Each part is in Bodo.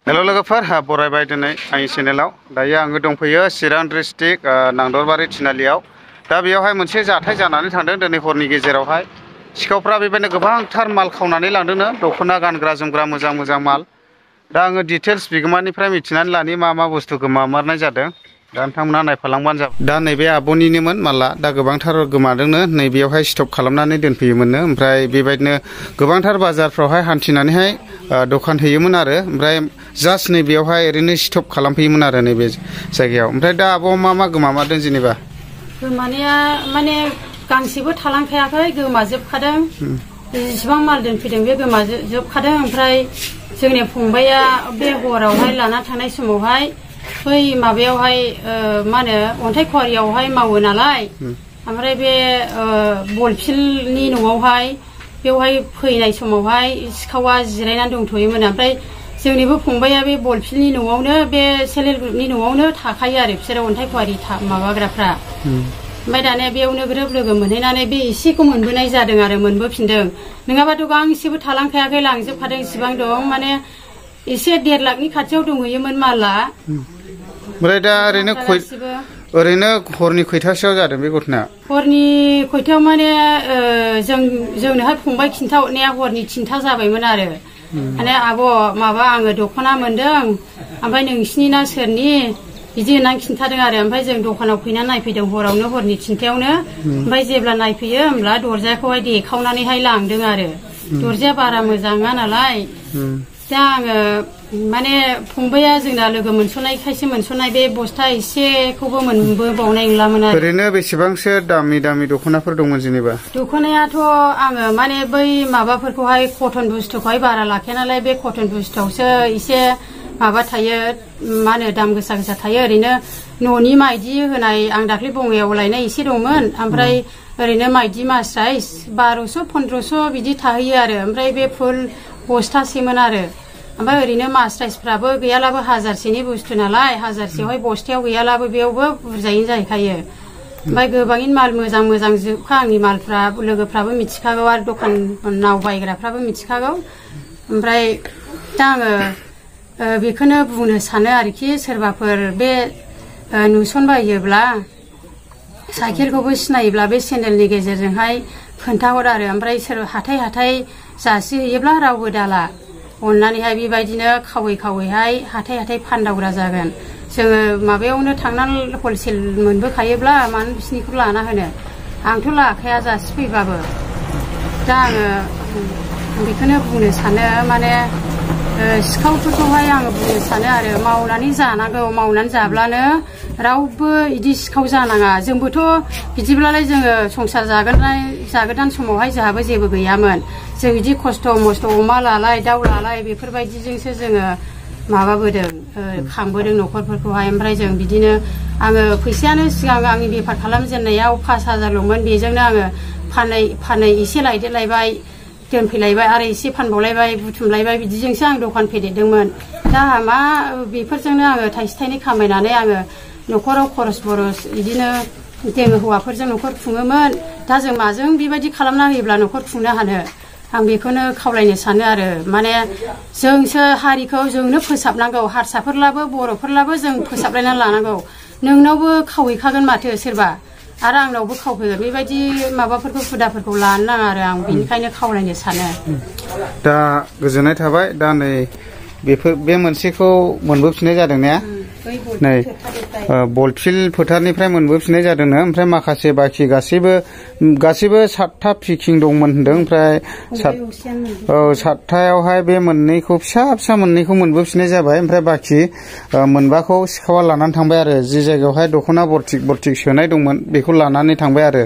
हेलो लोगोफोर बरायबाय दिनै आंनि चेनेलाव दायो आङो दंफैयो चिरां डिस्ट्रिक्ट नांदरबारि थिनालियाव दा बेयावहाय मोनसे जाथाय जानानै थांदों दिनै हरनि गेजेरावहाय सिखावफ्रा बेबायदिनो गोबांथार माल खावनानै लांदोंनो दख'ना गानग्रा जोमग्रा मोजां मोजां माल दा आङो डिटेल्स बिगोमानिफ्राय मिथिनानै लानि मा बुस्थु गोमामारनाय जादों दा नोंथांमोना नायफालांबानो जाबाय दा नैबे आब'निनोमोन माला दा गोबांथार गोमादोंनो नैबेयावहाय स्टक खालामनानै दोनफैयोमोननो ओमफ्राय बेबायदिनो गोबांथार बाजारफ्रावहाय हान्थिनानैहाय दखान होयोमोन आरो ओमफ्राय जास्ट नैबेयावहाय ओरैनो स्टप खालामफैयोमोन आरो नैबे जायगायाव ओमफ्राय दा आब' मा गोमामारदों जेनेबा गोमानाया माने गांसेबो थालांखायाखै गोमाजोबखादों जेसेबां माल दोनफैदों बे गोमाजोबखादों ओमफ्राय जोंनि फंबाया बे हरावहाय लाना थांनाय समावहाय बै माबायावहाय मा होनो अन्थाइ खवारियावहाय मावो नालाय ओमफ्राय बे बलफिलनि न'आवहाय बेवहाय फैनाय समावहाय सिखावा जिरायनानै दंथ'योमोन ओमफ्राय जोंनिबो फंबाया बे बलफिलनि न'आवनो बे सेल्फ हेल्प ग्रुपनि न'आवनो थाखायो आरो बिसोरो अन्थाइ खवारि माबाग्राफ्रा ओमफ्राय दानिया बेयावनो ग्रोब लोगो मोनहैनानै बे एसेखौ मोनबोनाय जादों आरो मोनबोफिनदों नङाबाथ' गांसेबो थालांखायाखै लांजोबखादों इसिबां दं माने एसे 1.5 लाखनि खाथियाव दंहैयोमोन माला ओमफ्राय दा ओरैनो हरनि खयथासोआव जादों बे घटना हरनि खयथायाव माने जोंनोहाय फंबाय खिन्थाहरनाया हरनि 3था जाबायमोन आरो माने आब' माबा आङो दख'ना मोनदों ओमफ्राय नोंसिनि ना सोरनि बिदि होननानै खिन्थादों आरो ओमफ्राय जों दखानाव फैनानै नायफैदों हरावनो हरनि 3थायावनो ओमफ्राय जेब्ला नायफैयो होमब्ला दरजाखौहाय देखावनानैहाय लांदों आरो दरजाया बारा मोजां नङा नालाय दा आङो माने फंबाया जोंना लोगो मोनस'नायखायसो मोनस'नाय बे बस्था एसेखौबो मोनबोबावनाय नंलामोन आरो ओरैनो बेसेबांसो दामि दख'नाफोर दंमोन जेनेबा दख'नायाथ' आङो माने बै माबाफोरखौहाय कटन बुस्थुखौहाय बारा लाखाया नालाय बे कटन बुस्थुआवसो एसे माबा थायो मा होनो दाम गोसा थायो ओरैनो न'नि माइदि होनाय आं दाख्लै बङाइयाव लायनाय एसे दंमोन ओमफ्राय ओरैनो माइदि मास्राइस 1200-1500 बिदि थाहैयो आरो ओमफ्राय बे फुल बस्थासेमोन आरो ओमफ्राय ओरैनो मास्राइसफ्राबो गैयालाबो 1000सेनि बुस्थु नालाय 1000सेयावहाय बस्थायाव गैयालाबो बेयावबो बुरजायैनो जाहैखायो ओमफ्राय गोबाङैनो माल मोजां जोबखा आंनि मालफ्रा लोगोफ्राबो मिथिखागौ आरो दखानाव बायग्राफ्राबो मिथिखागौ ओमफ्राय दा आङो बेखौनो बुंनो सानो आरोखि सोरबाफोर बे नुसनबायोब्ला साइकेलखौबो सिनायोब्ला बे सेन्देलनि गेजेरजोंहाय खोन्थाहर आरो ओमफ्राय सोर हाथाय जासिहैयोब्ला रावबो दाला अननानैहाय बेबायदिनो खावैहाय हाथाय फानदावग्रा जागोन जोङो माबायावनो थांनानै हलसेल मोनबोखायोब्ला मानो बिसिनिखौ लाना होनो आंथ' लाखाया जासिफैबाबो दा आङो बेखौनो बुंनो सानो माने सिखावफोरखौहाय आङो बुंनो सानो आरो मावनानै जानांगौ मावनानै जाब्लानो रावबो इदि सिखाव जानाङा जोंबोथ' बिदिब्लालाय जोङो संसार जागोदान समावहाय जोंहाबो जेबो गैयामोन जों बिदि खस्थ' मस्थ' अमा लालाय दाउ लालाय बेफोरबायदिजोंसो जोङो माबाबोदों खांबोदों न'खरफोरखौहाय ओमफ्राय जों बिदिनो आङो फैसायानो सिगां आंनि बेफार खालामजेननायाव 5000ल'मोन बेजोंनो आङो फानै एसे लायदेरलायबाय दोनफैलायबाय आरो एसे फानबावलायबाय बुथुमलायबाय बिदिजोंसो आं दखान फेदेरदोंमोन दा मा बेफोरजोंनो आङो थाइसे खामायनानै आङो न'खराव खरस बिदिनो जोङो हौवाफोरजों न'खर खुङोमोन दा जों माजों बेबायदि खालामना होयोब्ला न'खर खुंनो हानो आं बेखौनो खावलायनो सानो आरो माने जोंसो हारिखौ जोंनो फोसाबनांगौ हारसाफोरलाबो बर'फोरलाबो जों फोसाबलायनानै लानांगौ नोंनावबो खावहैखागोन माथो सोरबा आरो आंनावबो खावफैगोन बेबायदि माबाफोरखौ हुदाफोरखौ लानो नाङा आरो आं बेनिखायनो खावलायनो सानो दा गोजोननाय थाबाय दा नै बे मोनसेखौ मोनबोफिननाय जादों ने नै बलफिल फोथारनिफ्राय मोनबोफिननाय जादोंनो ओमफ्राय माखासे बाखि गासैबो 7था पिकिं दंमोन होनदों ओमफ्राय 7थायावहाय बे मोननैखौ फिसा मोननैखौ मोनबोफिननाय जाबाय ओमफ्राय बाखि मोनबाखौ सिखावा लानानै थांबाय आरो जि जायगायावहाय दख'ना बरथिक सोनाय दंमोन बेखौ लानानै थांबाय आरो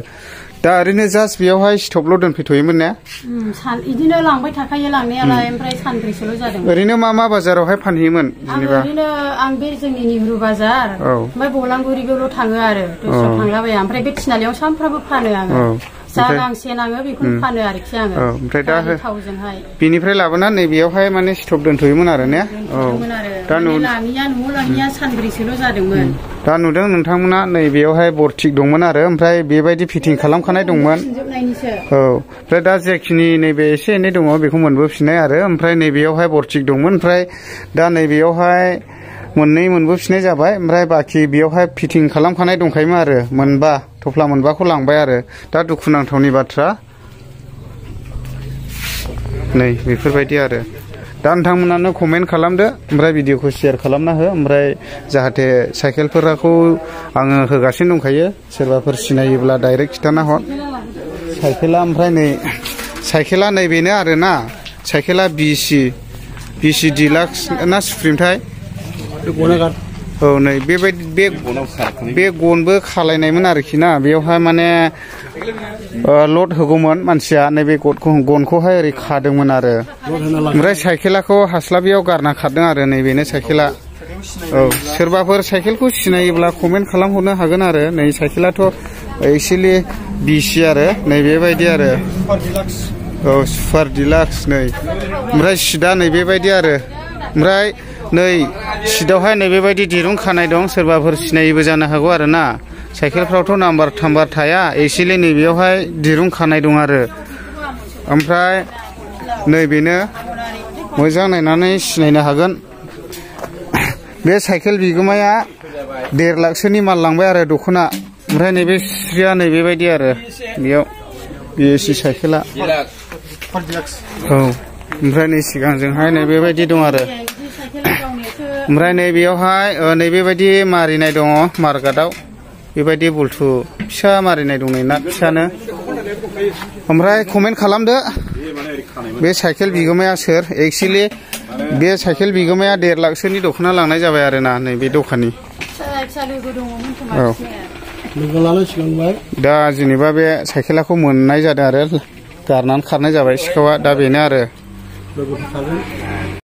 दा ओरैनो जास्ट बेयावहाय स्टपल' दोनफैथ'योमोन ने बिदिनो लांबाय थाखायो लांनायालाय ओमफ्राय सानब्रैसोल' जादों ओरैनो मा बाजारावहाय फानहैयोमोन जेनेबा ओरैनो आं बे जोंनि नेहरू बाजार ओमफ्राय बलांगुरि बेयावल' थाङो आरो दस्रायाव थांलाबाया ओमफ्राय बे थिनालियाव सानफ्रामबो फानो आङो जा गांसे नाङो बेखौनो फानो आरोखि आङो ओमफ्राय दा थावजोंहाय बिनिफ्राय लाबोनानै नैबेयावहाय माने स्टप दोनथ'योमोन आरो ने दा लाङिया न'आव लाङिया सानब्रैसोल' जादोंमोन दा नुदों नोंथांमोना नैबेयावहाय बरथिक दंमोन आरो ओमफ्राय बेबायदि फिटिं खालामखानाय दंमोन औ ओमफ्राय दा जेखिनि नैबे एसे एनै दङ बेखौ मोनबोफिननाय आरो ओमफ्राय नैबेयावहाय बरथिक दंमोन ओमफ्राय दा नैबेयावहाय मोननै मोनबोफिननाय जाबाय ओमफ्राय बाखि बेयावहाय फिटिं खालामखानाय दंखायोमोन आरो मोनबा थफ्ला मोनबाखौ लांबाय आरो दा दुखुनांथावनि बाथ्रा नै बेफोरबायदि आरो दा नोंथांमोनानो कमेन्ट खालामदो ओमफ्राय भिडिअखौ शेयार खालामना हो ओमफ्राय जाहाथे साइकेलफोरखौ आङो होगासिनो दंखायो सोरबाफोर सिनायोब्ला डाइरेक्ट खिथाना हर साइकेला ओमफ्राय नै साइकेला नैबेनो आरोना साइकेला बिसि डिलाक्स ना सुप्रिमथाय औ नै बेबायदि बे गनबो खालायनायमोन आरोखि ना बेयावहाय माने लड होगौमोन मानसिया नैबे गनखौहाय ओरै खादोंमोन आरो ओमफ्राय साइकेलाखौ हास्लाबियाव गारना खारदों आरो नैबेनो साइकेला औ सोरबाफोर साइकेलखौ सिनायोब्ला कमेन्ट खालामहरनो हागोन आरो नै साइकेलाथ' एक्सुवेलि बिसि आरो नै बेबायदि आरो औ सुपार डिलाक्स नै ओमफ्राय सिदा नै बेबायदि आरो ओमफ्राय नै सिटआवहाय नै बेबायदि दिरुं खानाय दं सोरबाफोर सिनायैबो जानो हागौ आरो ना साइकेलफ्रावथ' नाम्बार थाम्बार थाया एक्सुवेलि नैबेयावहाय दिरुं खानाय दं आरो ओमफ्राय नैबेनो मोजां नायनानै सिनायनो हागोन बे साइकेल बिगोमाया 1.5 लाखसोनि माल लांबाय आरो दख'ना ओमफ्राय नैबे सिया नै बेबायदि आरो बेयाव बिएसि साइकेला औ ओमफ्राय नै सिगांजोंहाय नै बेबायदि दं आरो ओमफ्राय नैबेयावहाय नैबेबायदि मारिनाय दङ मारगादाव बेबायदि बुलथु फिसा मारिनाय दं नै ना फिसानो ओमफ्राय कमेन्ट खालामदो बे साइकेल बिगोमाया सोर एक्सुवेलि बे साइकेल बिगोमाया 1.5 लाखसोनि दख'ना लांनाय जाबाय आरोना नैबे दखाननि औ दा जेनेबा बे साइकेलाखौ मोननाय जादों आरो गारनानै खारनाय जाबाय सिखावा दा बेनो आरो